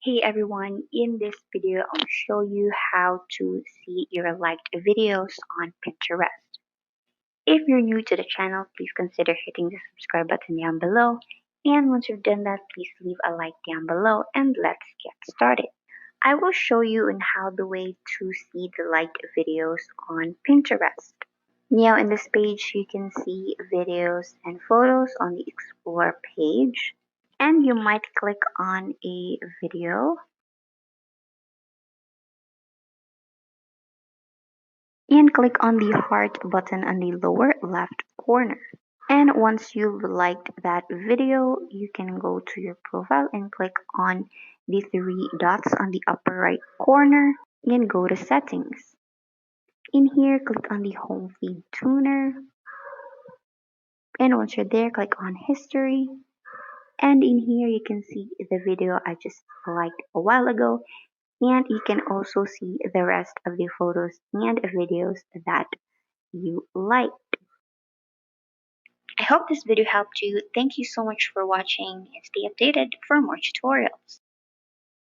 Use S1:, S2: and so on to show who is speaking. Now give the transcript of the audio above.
S1: Hey everyone, in this video I'll show you how to see your liked videos on Pinterest. If you're new to the channel, please consider hitting the subscribe button down below. And once you've done that, please leave a like down below and let's get started. I will show you on how the way to see the liked videos on Pinterest. Now in this page, you can see videos and photos on the Explore page. And you might click on a video and click on the heart button on the lower left corner. And once you've liked that video, you can go to your profile and click on the three dots on the upper right corner and go to settings. In here, click on the home feed tuner. And once you're there, click on history. And in here, you can see the video I just liked a while ago. And you can also see the rest of the photos and videos that you like. I hope this video helped you. Thank you so much for watching and stay updated for more tutorials.